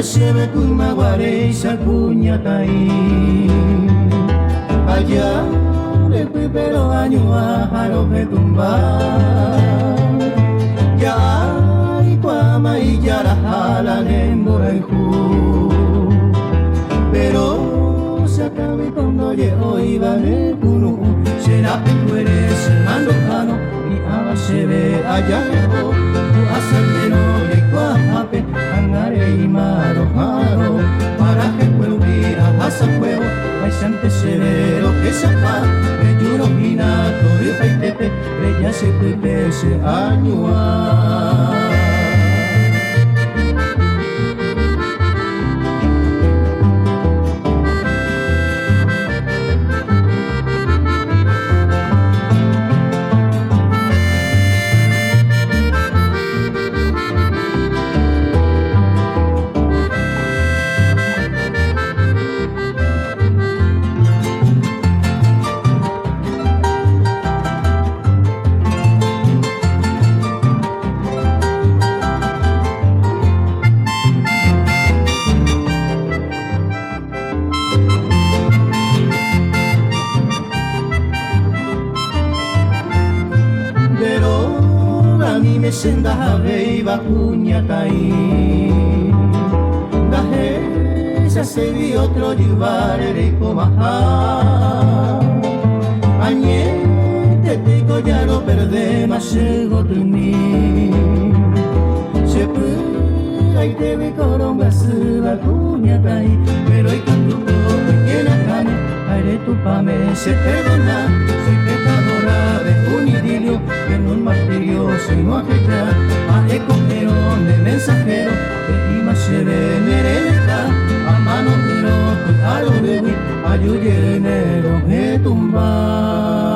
se me kuma guareza cuñatai allá de pero año a los de tumbar ya hay cuama y ya la jalan en Borejú pero se acabe cuando llego y vale cuno será que tú eres hermano jano y ahora se ve allá lejos tu asaldero y cuajape angare y marojaro para que puedo a hasa juego paisante severo que sepa que juro ginato y peitepe reyes y pipese añua. Senda habe bakunya tai dahe ya se vi otro llevare de comaja añe te digo ya no perde más ego tu ni se puede y te vi coronga su bakunya tai pero hay tanto que la gana aire tu pame se perdona soy pecadora de un idilio que en un martirio se no afecta a ecogerón de mensajero que ima se venereta a mano de loco a lo de ayuyenero que tumba.